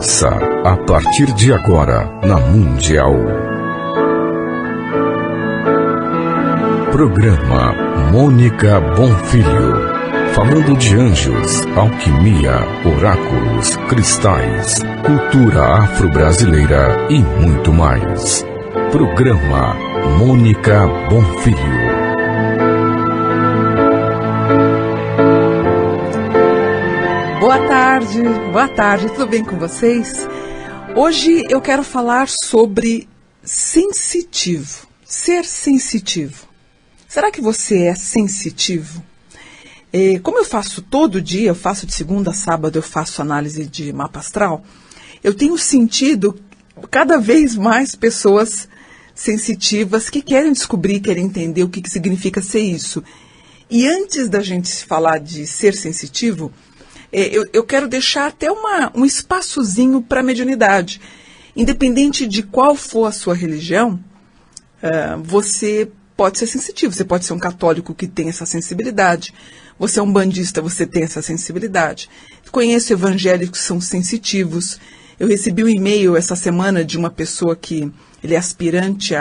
Começa a partir de agora na Mundial. Programa Mônica Bonfilho. Falando de anjos, alquimia, oráculos, cristais, cultura afro-brasileira e muito mais. Programa Mônica Bonfilho. Boa tarde, tudo bem com vocês? Hoje eu quero falar sobre sensitivo, ser sensitivo. Será que você é sensitivo? Como eu faço todo dia, eu faço de segunda a sábado, eu faço análise de mapa astral, eu tenho sentido cada vez mais pessoas sensitivas que querem descobrir, querem entender o que significa ser isso. E antes da gente falar de ser sensitivo, eu quero deixar até um espaçozinho para a mediunidade. Independente de qual for a sua religião, você pode ser sensitivo. Você pode ser um católico que tem essa sensibilidade. Você é um bandista, você tem essa sensibilidade. Conheço evangélicos que são sensitivos. Eu recebi um e-mail essa semana de uma pessoa que ele é aspirante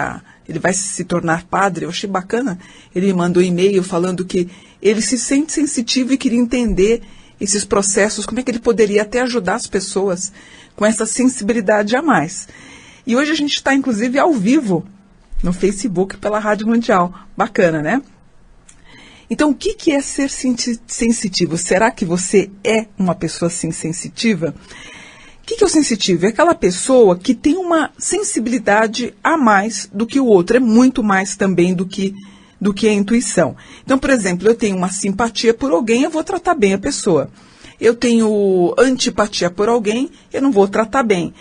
ele vai se tornar padre. Eu achei bacana. Ele me mandou um e-mail falando que ele se sente sensitivo e queria entender esses processos, como é que ele poderia até ajudar as pessoas com essa sensibilidade a mais. E hoje a gente está, inclusive, ao vivo no Facebook pela Rádio Mundial. Bacana, né? Então, o que é ser sensitivo? Será que você é uma pessoa assim sensitiva? O que é o sensitivo? É aquela pessoa que tem uma sensibilidade a mais do que o outro. É muito mais também do que a intuição. Então, por exemplo, eu tenho uma simpatia por alguém, eu vou tratar bem a pessoa. Eu tenho antipatia por alguém, eu não vou tratar bem.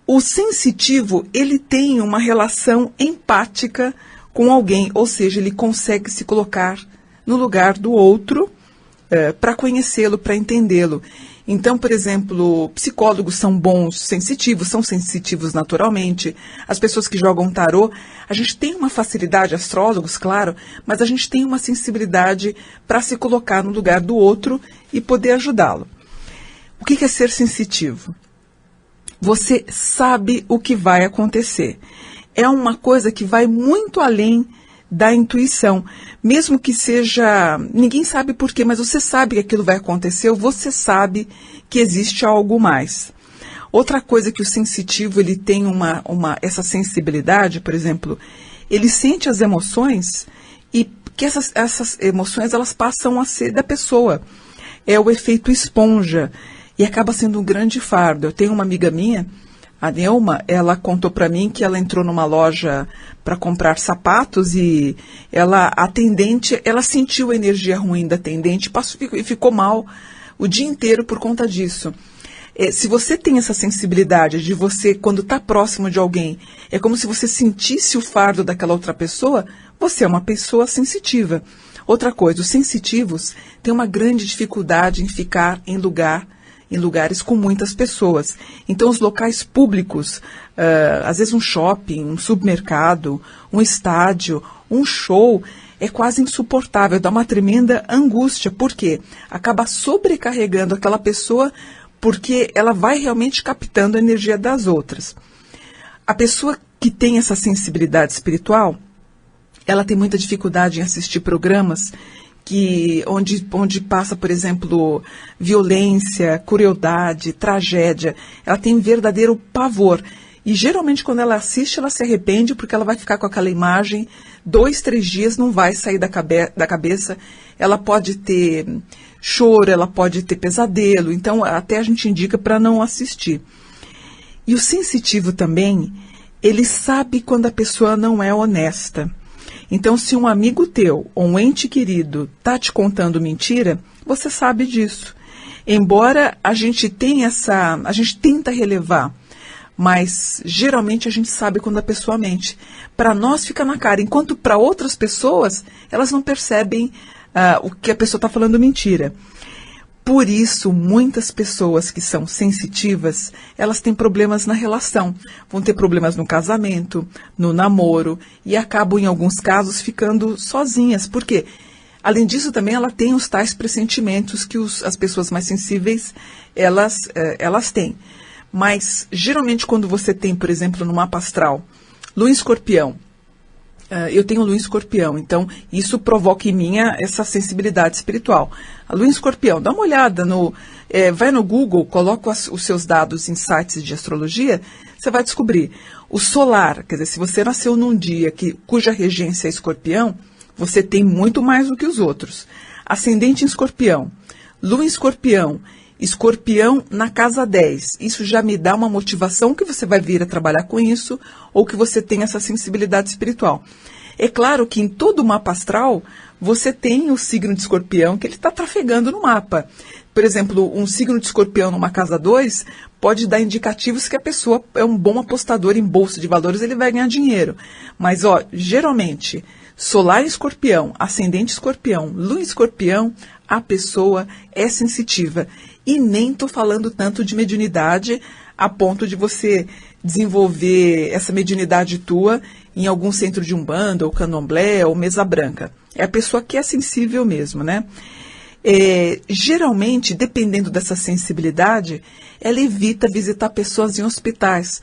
O sensitivo, ele tem uma relação empática com alguém, ou seja, ele consegue se colocar no lugar do outro para conhecê-lo, para entendê-lo. Então, por exemplo, psicólogos são bons, são sensitivos naturalmente. As pessoas que jogam tarô, a gente tem uma facilidade, astrólogos, claro, mas a gente tem uma sensibilidade para se colocar no lugar do outro e poder ajudá-lo. O que é ser sensitivo? Você sabe o que vai acontecer. É uma coisa que vai muito além da intuição, mesmo que seja, ninguém sabe por quê, mas você sabe que aquilo vai acontecer, ou você sabe que existe algo mais. Outra coisa que o sensitivo, ele tem essa sensibilidade, por exemplo, ele sente as emoções e que essas emoções, elas passam a ser da pessoa. É o efeito esponja e acaba sendo um grande fardo. Eu tenho uma amiga minha, a Neuma, ela contou para mim que ela entrou numa loja para comprar sapatos e a atendente, ela sentiu a energia ruim da atendente e ficou mal o dia inteiro por conta disso. Se você tem essa sensibilidade de você, quando está próximo de alguém, é como se você sentisse o fardo daquela outra pessoa, você é uma pessoa sensitiva. Outra coisa, os sensitivos têm uma grande dificuldade em ficar em lugares com muitas pessoas. Então, os locais públicos, às vezes um shopping, um supermercado, um estádio, um show, é quase insuportável, dá uma tremenda angústia, porque acaba sobrecarregando aquela pessoa, porque ela vai realmente captando a energia das outras. A pessoa que tem essa sensibilidade espiritual, ela tem muita dificuldade em assistir programas onde passa, por exemplo, violência, crueldade, tragédia. Ela tem verdadeiro pavor. E geralmente quando ela assiste, ela se arrepende porque ela vai ficar com aquela imagem 2, 3 dias, não vai sair da cabeça. Ela pode ter choro, ela pode ter pesadelo. Então até a gente indica para não assistir. E o sensitivo também, ele sabe quando a pessoa não é honesta. Então, se um amigo teu ou um ente querido está te contando mentira, você sabe disso. Embora a gente tenta relevar, mas geralmente a gente sabe quando a pessoa mente. Para nós fica na cara, enquanto para outras pessoas, elas não percebem o que a pessoa está falando mentira. Por isso, muitas pessoas que são sensitivas, elas têm problemas na relação. Vão ter problemas no casamento, no namoro, e acabam, em alguns casos, ficando sozinhas. Por quê? Além disso, também ela tem os tais pressentimentos que as pessoas mais sensíveis, elas têm. mas geralmente quando você tem, por exemplo, no mapa astral, Lua em Escorpião, eu tenho Lua em Escorpião, então isso provoca em mim essa sensibilidade espiritual. A Lua em Escorpião, dá uma olhada, vai no Google, coloca os seus dados em sites de astrologia, você vai descobrir. O solar, quer dizer, se você nasceu num dia cuja regência é Escorpião, você tem muito mais do que os outros. Ascendente em Escorpião, Lua em Escorpião, Escorpião na casa 10. Isso já me dá uma motivação que você vai vir a trabalhar com isso ou que você tem essa sensibilidade espiritual. É claro que em todo o mapa astral você tem o signo de Escorpião que ele está trafegando no mapa. Por exemplo, um signo de Escorpião numa casa 2 pode dar indicativos que a pessoa é um bom apostador em bolsa de valores, ele vai ganhar dinheiro. Mas, geralmente, solar em Escorpião, ascendente Escorpião, Lua em Escorpião, a pessoa é sensitiva. E nem estou falando tanto de mediunidade a ponto de você desenvolver essa mediunidade tua em algum centro de umbanda, ou candomblé, ou mesa branca. É a pessoa que é sensível mesmo, né? Geralmente, dependendo dessa sensibilidade, ela evita visitar pessoas em hospitais,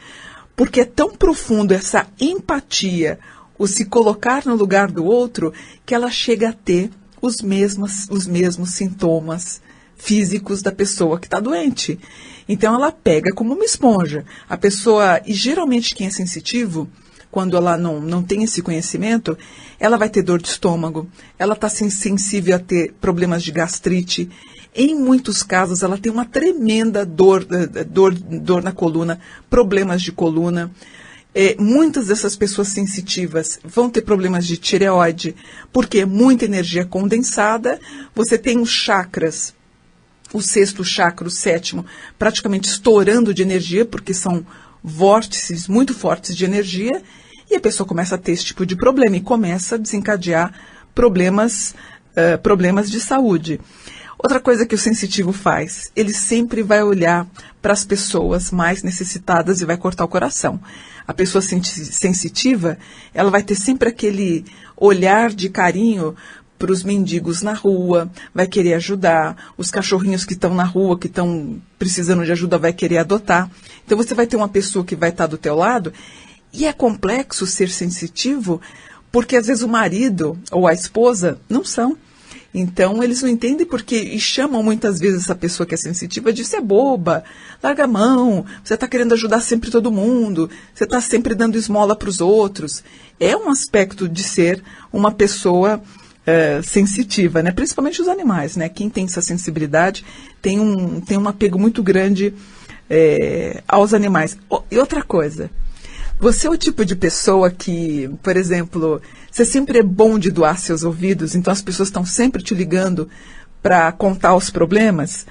porque é tão profundo essa empatia, o se colocar no lugar do outro, que ela chega a ter os mesmos sintomas físicos da pessoa que está doente. Então ela pega como uma esponja. A pessoa, e geralmente quem é sensitivo, quando ela não tem esse conhecimento, ela vai ter dor de estômago, ela está sensível a ter problemas de gastrite. Em muitos casos ela tem uma tremenda dor na coluna, problemas de coluna. Muitas dessas pessoas sensitivas vão ter problemas de tireoide, porque é muita energia condensada. Você tem os chakras, o sexto chakra, o sétimo, praticamente estourando de energia, porque são vórtices muito fortes de energia, e a pessoa começa a ter esse tipo de problema e começa a desencadear problemas de saúde. Outra coisa que o sensitivo faz, ele sempre vai olhar para as pessoas mais necessitadas e vai cortar o coração. A pessoa sensitiva, ela vai ter sempre aquele olhar de carinho para os mendigos na rua, vai querer ajudar, os cachorrinhos que estão na rua, que estão precisando de ajuda, vai querer adotar. Então você vai ter uma pessoa que vai estar do teu lado, e é complexo ser sensitivo, porque às vezes o marido ou a esposa não são. Então eles não entendem porque, e chamam muitas vezes essa pessoa que é sensitiva de ser boba, larga a mão, você está querendo ajudar sempre todo mundo, você está sempre dando esmola para os outros. É um aspecto de ser uma pessoa sensitiva, né? Principalmente os animais, né? Quem tem essa sensibilidade tem um apego muito grande aos animais. E outra coisa, você é o tipo de pessoa que, por exemplo, você sempre é bom de doar seus ouvidos, então as pessoas estão sempre te ligando para contar os problemas.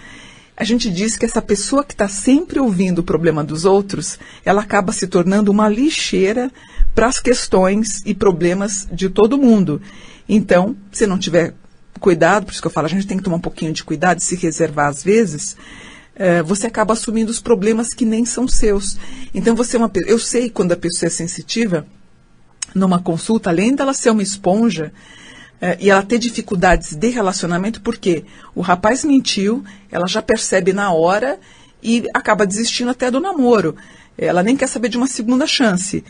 A gente diz que essa pessoa que está sempre ouvindo o problema dos outros, ela acaba se tornando uma lixeira para as questões e problemas de todo mundo. Então, se não tiver cuidado, por isso que eu falo, a gente tem que tomar um pouquinho de cuidado e se reservar às vezes, você acaba assumindo os problemas que nem são seus. Então, eu sei quando a pessoa é sensitiva, numa consulta, além dela ser uma esponja, e ela ter dificuldades de relacionamento, porque o rapaz mentiu, ela já percebe na hora e acaba desistindo até do namoro. Ela nem quer saber de uma segunda chance.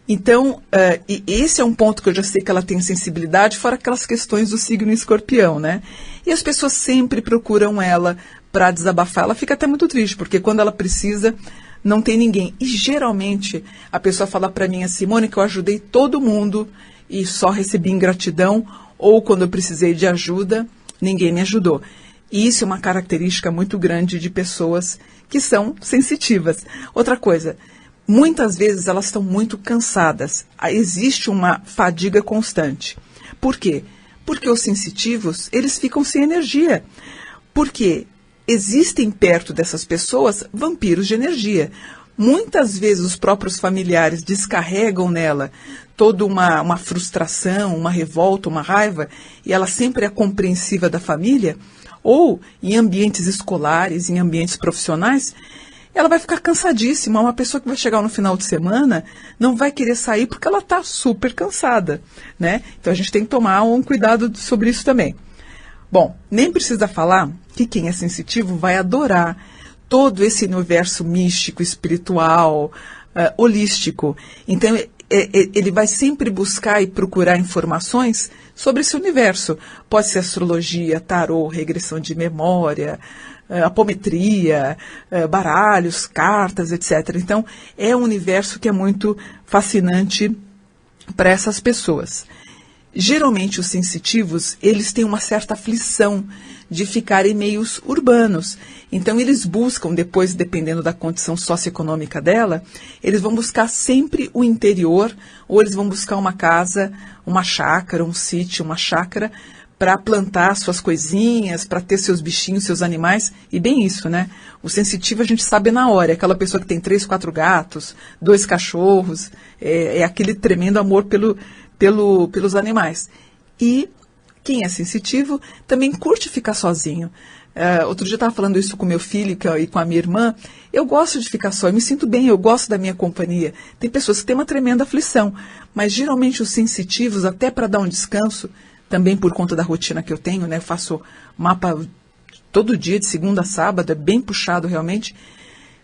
Então, e esse é um ponto que eu já sei que ela tem sensibilidade, fora aquelas questões do signo Escorpião, né? E as pessoas sempre procuram ela para desabafar. Ela fica até muito triste, porque quando ela precisa, não tem ninguém. E geralmente a pessoa fala para mim assim, Mônica, eu ajudei todo mundo e só recebi ingratidão, ou quando eu precisei de ajuda, ninguém me ajudou. E isso é uma característica muito grande de pessoas que são sensitivas. Outra coisa, muitas vezes elas estão muito cansadas. Existe uma fadiga constante. Por quê? Porque os sensitivos, eles ficam sem energia. Porque existem perto dessas pessoas vampiros de energia. Muitas vezes os próprios familiares descarregam nela toda uma frustração, uma revolta, uma raiva, e ela sempre é compreensiva da família, ou em ambientes escolares, em ambientes profissionais, ela vai ficar cansadíssima. Uma pessoa que vai chegar no final de semana não vai querer sair porque ela está super cansada, né? Então a gente tem que tomar um cuidado sobre isso também. Bom, nem precisa falar que quem é sensitivo vai adorar todo esse universo místico, espiritual, holístico. Então, ele vai sempre buscar e procurar informações sobre esse universo. Pode ser astrologia, tarô, regressão de memória, apometria, baralhos, cartas, etc. Então, é um universo que é muito fascinante para essas pessoas. Geralmente, os sensitivos, eles têm uma certa aflição de ficar em meios urbanos. Então, eles buscam, depois, dependendo da condição socioeconômica dela, eles vão buscar sempre o interior, ou eles vão buscar uma casa, uma chácara, um sítio, uma chácara, para plantar suas coisinhas, para ter seus bichinhos, seus animais. E bem isso, né? O sensitivo a gente sabe na hora, é aquela pessoa que tem 3, 4 gatos, 2 cachorros, é aquele tremendo amor pelos animais. E quem é sensitivo também curte ficar sozinho. Outro dia eu estava falando isso com meu filho e com a minha irmã. Eu gosto de ficar só, eu me sinto bem, eu gosto da minha companhia. Tem pessoas que têm uma tremenda aflição, mas geralmente os sensitivos, até para dar um descanso, também por conta da rotina que eu tenho, né? Eu faço mapa todo dia, de segunda a sábado, é bem puxado realmente.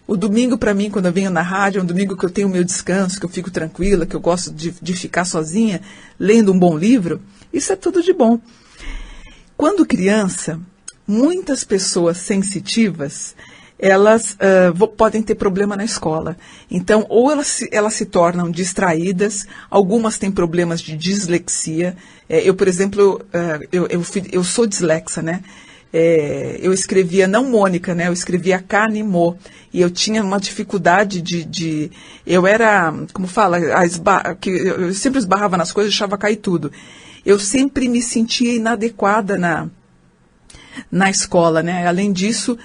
O domingo, para mim, quando eu venho na rádio, é um domingo que eu tenho o meu descanso, que eu fico tranquila, que eu gosto de ficar sozinha, lendo um bom livro. Isso é tudo de bom. Quando criança, muitas pessoas sensitivas, elas podem ter problema na escola. Então, ou elas se tornam distraídas, algumas têm problemas de dislexia. Eu, por exemplo, eu sou dislexa, né? Eu escrevia, não Mônica, né? Eu escrevia Canimô. E eu tinha uma dificuldade eu era, como fala, eu sempre esbarrava nas coisas e deixava cair tudo. Eu sempre me sentia inadequada na escola, né? Além disso,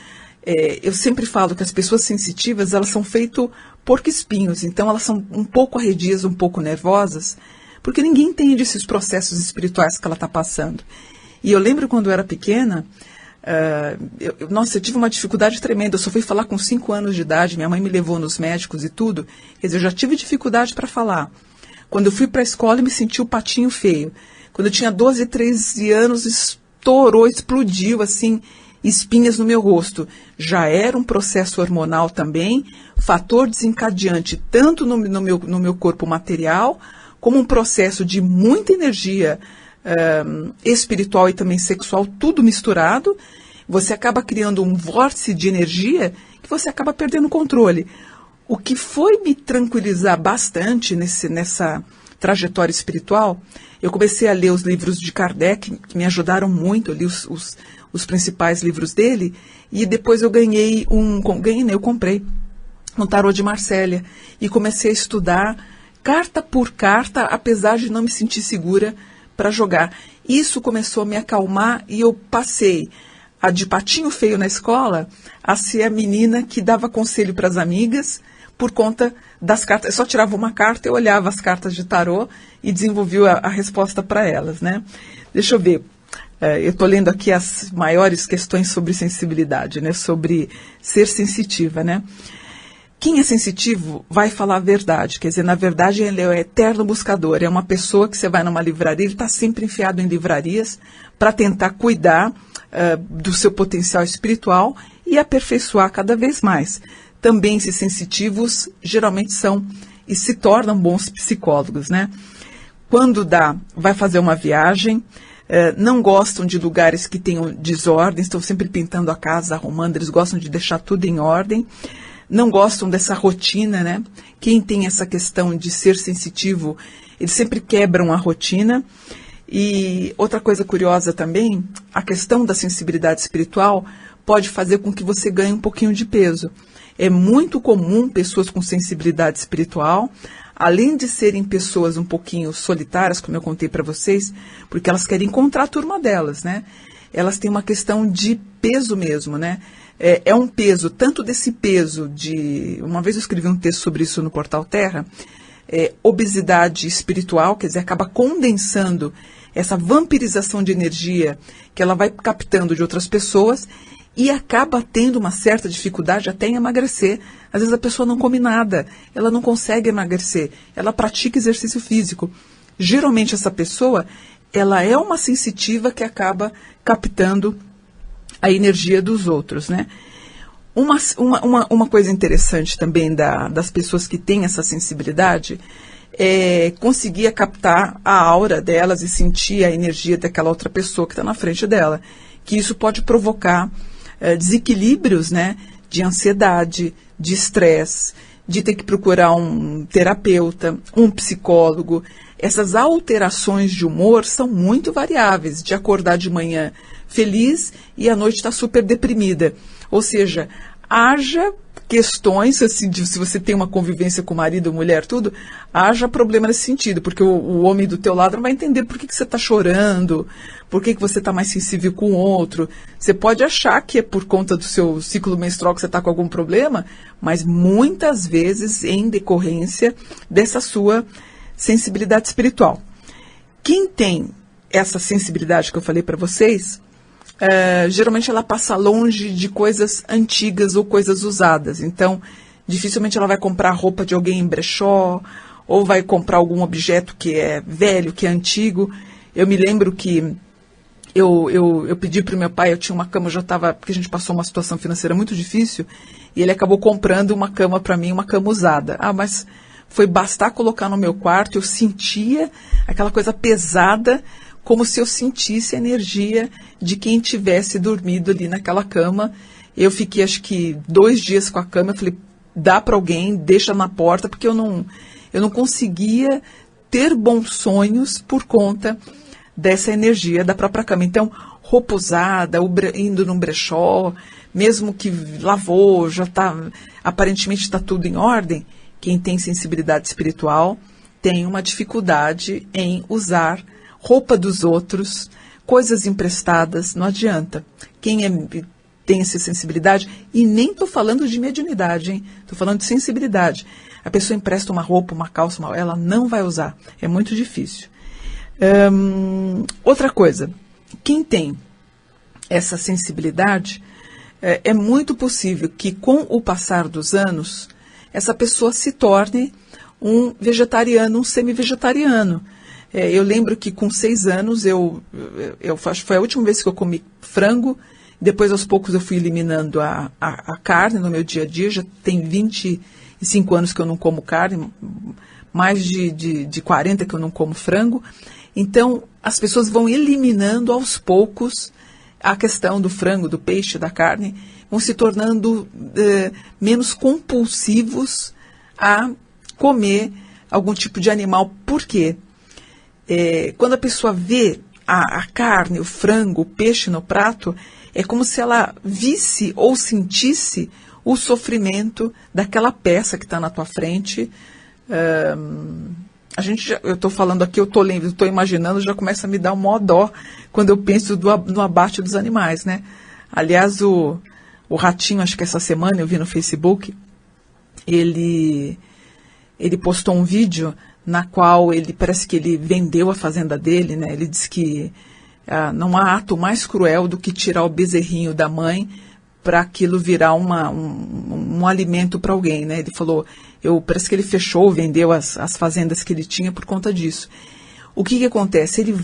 eu sempre falo que as pessoas sensitivas, elas são feitas porco-espinhos. Então, elas são um pouco arredias, um pouco nervosas, porque ninguém entende esses processos espirituais que ela está passando. E eu lembro quando eu era pequena, eu tive uma dificuldade tremenda. Eu só fui falar com 5 anos de idade, minha mãe me levou nos médicos e tudo. Quer dizer, eu já tive dificuldade para falar. Quando eu fui para a escola, eu me senti o patinho feio. Quando eu tinha 12, 13 anos, estourou, explodiu, assim, espinhas no meu rosto. Já era um processo hormonal também, fator desencadeante tanto no meu corpo material, como um processo de muita energia espiritual e também sexual, tudo misturado. Você acaba criando um vórtice de energia que você acaba perdendo o controle. O que foi me tranquilizar bastante nessa trajetória espiritual, eu comecei a ler os livros de Kardec, que me ajudaram muito. Eu li os principais livros dele, e depois eu eu comprei um tarô de Marsella, e comecei a estudar carta por carta, apesar de não me sentir segura para jogar. Isso começou a me acalmar, e eu passei de patinho feio na escola a ser a menina que dava conselho para as amigas por conta das cartas. Eu só tirava uma carta, eu olhava as cartas de tarô e desenvolvia a resposta para elas, né? Deixa eu ver. Eu estou lendo aqui as maiores questões sobre sensibilidade, né? Sobre ser sensitiva, né? Quem é sensitivo vai falar a verdade. Quer dizer, na verdade, ele é o eterno buscador. É uma pessoa que você vai numa livraria, ele está sempre enfiado em livrarias para tentar cuidar do seu potencial espiritual e aperfeiçoar cada vez mais. Também esses sensitivos geralmente são e se tornam bons psicólogos, né? Quando vai fazer uma viagem, não gostam de lugares que tenham desordem, estão sempre pintando a casa, arrumando, eles gostam de deixar tudo em ordem. Não gostam dessa rotina, né? Quem tem essa questão de ser sensitivo, eles sempre quebram a rotina. E outra coisa curiosa também, a questão da sensibilidade espiritual pode fazer com que você ganhe um pouquinho de peso. É muito comum pessoas com sensibilidade espiritual, além de serem pessoas um pouquinho solitárias, como eu contei para vocês, porque elas querem encontrar a turma delas, né? Elas têm uma questão de peso mesmo, né? É um peso, tanto desse peso de... Uma vez eu escrevi um texto sobre isso no Portal Terra, obesidade espiritual, quer dizer, acaba condensando essa vampirização de energia que ela vai captando de outras pessoas e acaba tendo uma certa dificuldade até em emagrecer. Às vezes a pessoa não come nada, ela não consegue emagrecer, ela pratica exercício físico. Geralmente essa pessoa, ela é uma sensitiva que acaba captando a energia dos outros, né? Uma coisa interessante também das pessoas que têm essa sensibilidade é conseguir captar a aura delas e sentir a energia daquela outra pessoa que está na frente dela. Que isso pode provocar desequilíbrios, né, de ansiedade, de estresse, de ter que procurar um terapeuta, um psicólogo. Essas alterações de humor são muito variáveis, de acordar de manhã feliz e à noite estar super deprimida. Ou seja, haja questões, assim, se você tem uma convivência com o marido ou mulher, tudo, haja problema nesse sentido, porque o homem do teu lado não vai entender por que você está chorando, por que você está mais sensível com o outro. Você pode achar que é por conta do seu ciclo menstrual que você está com algum problema, mas muitas vezes em decorrência dessa sua sensibilidade espiritual. Quem tem essa sensibilidade que eu falei para vocês, geralmente ela passa longe de coisas antigas ou coisas usadas. Então, dificilmente ela vai comprar roupa de alguém em brechó, ou vai comprar algum objeto que é velho, que é antigo. Eu me lembro que eu pedi para o meu pai, eu tinha uma cama, eu já estava, porque a gente passou uma situação financeira muito difícil, e ele acabou comprando uma cama para mim, uma cama usada. Mas foi bastar colocar no meu quarto, eu sentia aquela coisa pesada, como se eu sentisse a energia de quem tivesse dormido ali naquela cama. Eu fiquei, acho que, 2 dias com a cama. Eu falei, dá para alguém, deixa na porta, porque eu não conseguia ter bons sonhos por conta dessa energia da própria cama. Então, roupa usada, indo num brechó, mesmo que lavou, já está, aparentemente está tudo em ordem, quem tem sensibilidade espiritual tem uma dificuldade em usar roupa dos outros, coisas emprestadas, não adianta. Quem tem essa sensibilidade, e nem estou falando de mediunidade, hein? Estou falando de sensibilidade. A pessoa empresta uma roupa, uma calça, ela não vai usar. É muito difícil. Outra coisa, quem tem essa sensibilidade, é muito possível que com o passar dos anos, essa pessoa se torne um vegetariano, um semi-vegetariano. Eu lembro que com 6 anos, foi a última vez que eu comi frango. Depois, aos poucos, eu fui eliminando a carne no meu dia a dia. Já tem 25 anos que eu não como carne, mais de 40 que eu não como frango. Então, as pessoas vão eliminando aos poucos a questão do frango, do peixe, da carne, vão se tornando menos compulsivos a comer algum tipo de animal. Por quê? Quando a pessoa vê a carne, o frango, o peixe no prato, é como se ela visse ou sentisse o sofrimento daquela peça que está na tua frente. Eu estou falando aqui, eu estou imaginando, já começa a me dar um maior dó quando eu penso no abate dos animais, né? Aliás, o Ratinho, acho que essa semana eu vi no Facebook, ele postou um vídeo na qual parece que ele vendeu a fazenda dele, né? Ele disse que não há ato mais cruel do que tirar o bezerrinho da mãe para aquilo virar um alimento para alguém, né? Ele falou, parece que ele vendeu as fazendas que ele tinha por conta disso. O que acontece? Ele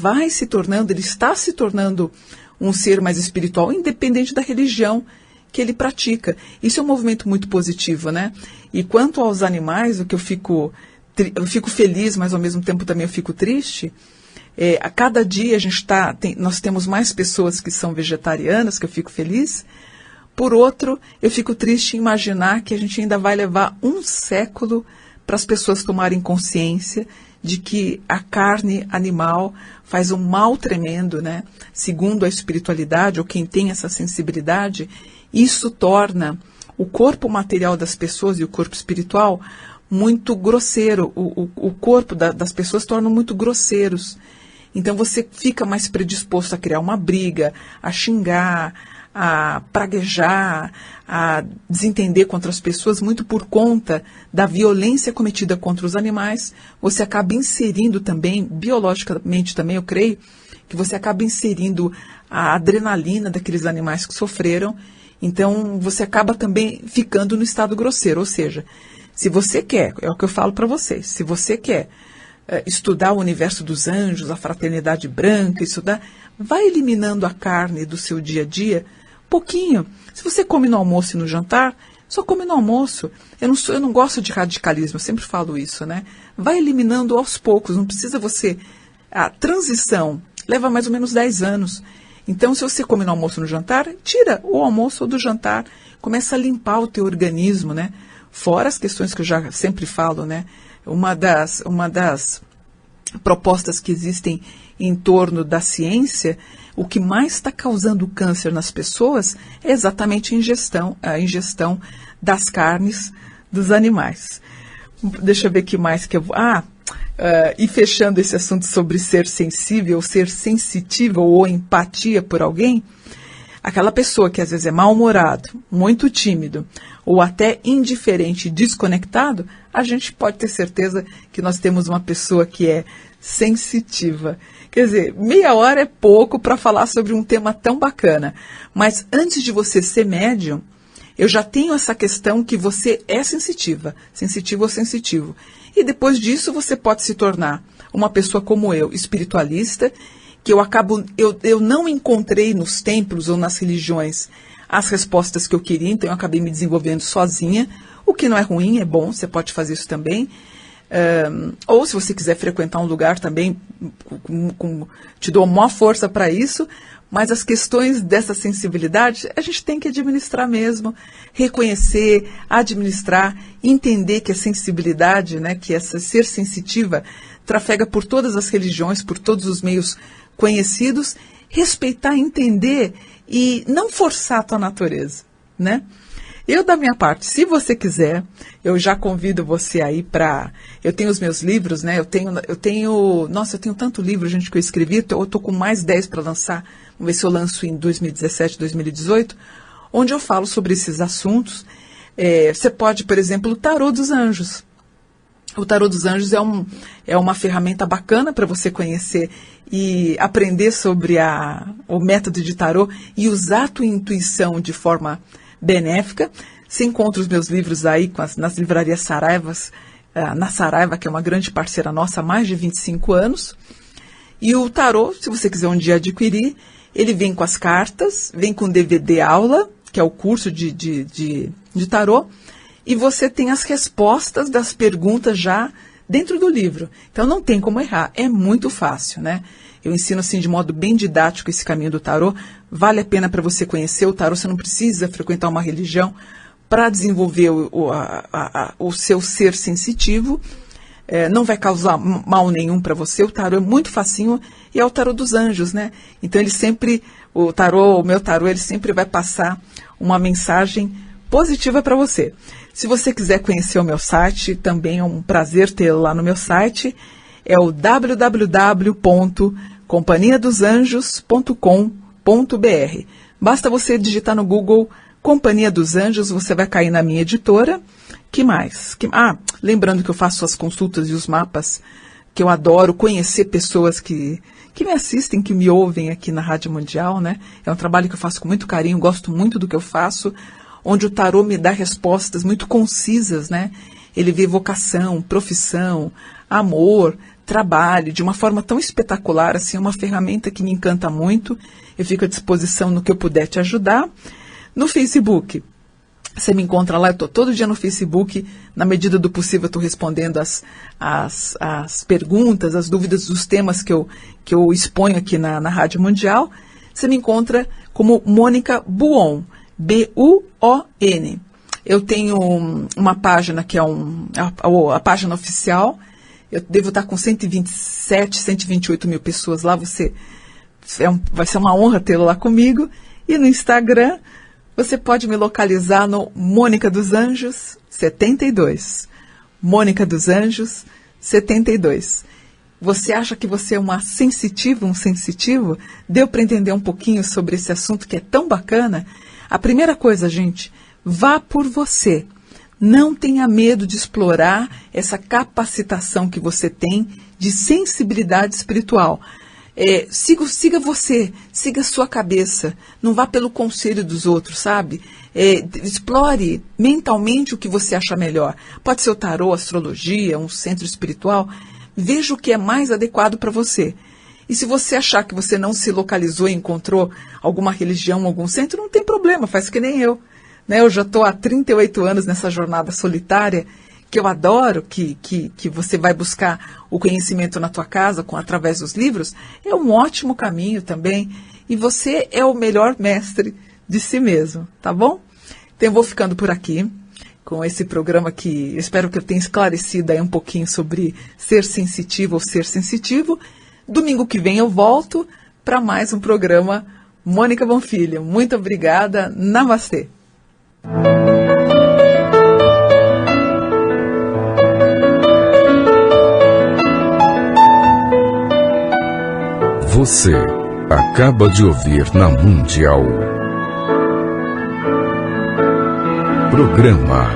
está se tornando um ser mais espiritual, independente da religião que ele pratica. Isso é um movimento muito positivo, né? E quanto aos animais, o que eu fico feliz, mas ao mesmo tempo também eu fico triste. A cada dia nós temos mais pessoas que são vegetarianas, que eu fico feliz. Por outro, eu fico triste em imaginar que a gente ainda vai levar 1 século para as pessoas tomarem consciência de que a carne animal faz um mal tremendo, né? Segundo a espiritualidade, ou quem tem essa sensibilidade, isso torna o corpo material das pessoas e o corpo espiritual muito grosseiro. O corpo das pessoas torna muito grosseiros. Então você fica mais predisposto a criar uma briga, a xingar, a praguejar, a desentender contra as pessoas, muito por conta da violência cometida contra os animais. Você acaba inserindo também, biologicamente também, eu creio, que você acaba inserindo a adrenalina daqueles animais que sofreram. Então, você acaba também ficando no estado grosseiro. Ou seja, se você quer, é o que eu falo para vocês, se você quer estudar o universo dos anjos, a fraternidade branca, vai eliminando a carne do seu dia a dia. pouquinho. Se você come no almoço e no jantar, só come no almoço. Eu não gosto de radicalismo, eu sempre falo isso, né? Vai eliminando aos poucos, não precisa você... A transição leva mais ou menos 10 anos. Então, se você come no almoço e no jantar, tira o almoço ou do jantar. Começa a limpar o teu organismo, né? Fora as questões que eu já sempre falo, né? Uma das propostas que existem em torno da ciência, o que mais está causando câncer nas pessoas é exatamente a ingestão das carnes dos animais. Deixa eu ver o que mais que eu vou... e fechando esse assunto sobre ser sensível, ser sensitivo ou empatia por alguém, aquela pessoa que às vezes é mal-humorado, muito tímido, ou até indiferente, desconectado, a gente pode ter certeza que nós temos uma pessoa que é sensitiva. Quer dizer, meia hora é pouco para falar sobre um tema tão bacana. Mas antes de você ser médium, eu já tenho essa questão que você é sensitiva, sensitivo ou sensitivo. E depois disso você pode se tornar uma pessoa como eu, espiritualista, que eu não encontrei nos templos ou nas religiões as respostas que eu queria, então eu acabei me desenvolvendo sozinha, o que não é ruim, é bom, você pode fazer isso também. Ou se você quiser frequentar um lugar também, te dou maior força para isso, mas as questões dessa sensibilidade a gente tem que administrar mesmo, reconhecer, administrar, entender que a sensibilidade, né, que essa ser sensitiva, trafega por todas as religiões, por todos os meios conhecidos, respeitar, entender e não forçar a tua natureza, né? Eu, da minha parte, se você quiser, eu já convido você aí para... Eu tenho os meus livros, né? Eu tenho tanto livro, gente, que eu escrevi. Eu estou com mais 10 para lançar. Vamos ver se eu lanço em 2017, 2018, onde eu falo sobre esses assuntos. Você pode, por exemplo, o Tarô dos Anjos. O Tarô dos Anjos é uma ferramenta bacana para você conhecer e aprender sobre o método de tarô e usar a tua intuição de forma benéfica. Você encontra os meus livros aí nas livrarias Saraivas, na Saraiva, que é uma grande parceira nossa há mais de 25 anos. E o tarô, se você quiser um dia adquirir, ele vem com as cartas, vem com DVD aula, que é o curso de tarô, e você tem as respostas das perguntas já dentro do livro. Então não tem como errar, é muito fácil, né? Eu ensino assim de modo bem didático esse caminho do tarô. Vale a pena para você conhecer o tarô, você não precisa frequentar uma religião para desenvolver o seu ser sensitivo. Não vai causar mal nenhum para você. O tarô é muito facinho e é o tarô dos anjos, né? Então o meu tarô, ele sempre vai passar uma mensagem positiva para você. Se você quiser conhecer o meu site, também é um prazer tê-lo lá no meu site. É o www.companhiadosanjos.com.br. Basta você digitar no Google Companhia dos Anjos, você vai cair na minha editora. Que mais? Lembrando que eu faço as consultas e os mapas, que eu adoro conhecer pessoas que me assistem, que me ouvem aqui na Rádio Mundial, né? É um trabalho que eu faço com muito carinho, gosto muito do que eu faço, onde o tarô me dá respostas muito concisas, né? Ele vê vocação, profissão, amor, trabalho, de uma forma tão espetacular, assim, é uma ferramenta que me encanta muito. Eu fico à disposição no que eu puder te ajudar. No Facebook, você me encontra lá, eu estou todo dia no Facebook, na medida do possível eu estou respondendo as perguntas, as dúvidas dos temas que eu exponho aqui na Rádio Mundial. Você me encontra como Mônica Buon, B-U-O-N. Eu tenho uma página que é a página oficial. Eu devo estar com 127, 128 mil pessoas lá. Vai ser uma honra tê-lo lá comigo. E no Instagram, você pode me localizar no Mônica dos Anjos 72. Mônica dos Anjos 72. Você acha que você é uma sensitiva, um sensitivo? Deu para entender um pouquinho sobre esse assunto que é tão bacana? A primeira coisa, gente, vá por você. Não tenha medo de explorar essa capacitação que você tem de sensibilidade espiritual. Siga você, siga a sua cabeça. Não vá pelo conselho dos outros, sabe? Explore mentalmente o que você acha melhor. Pode ser o tarô, astrologia, um centro espiritual. Veja o que é mais adequado para você. E se você achar que você não se localizou e encontrou alguma religião, algum centro, não tem problema, faz que nem eu. Né? Eu já estou há 38 anos nessa jornada solitária, que eu adoro, que você vai buscar o conhecimento na tua casa através dos livros. É um ótimo caminho também. E você é o melhor mestre de si mesmo, tá bom? Então eu vou ficando por aqui com esse programa que eu espero que eu tenha esclarecido aí um pouquinho sobre ser sensitivo ou ser sensitivo. Domingo que vem eu volto para mais um programa Mônica Bonfilho. Muito obrigada. Namastê. Você acaba de ouvir na Mundial. Programa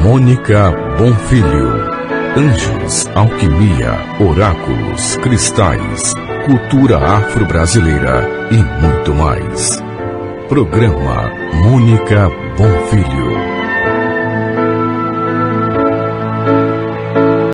Mônica Bonfilho. Anjos, alquimia, oráculos, cristais, cultura afro-brasileira e muito mais. Programa Mônica Bonfilho.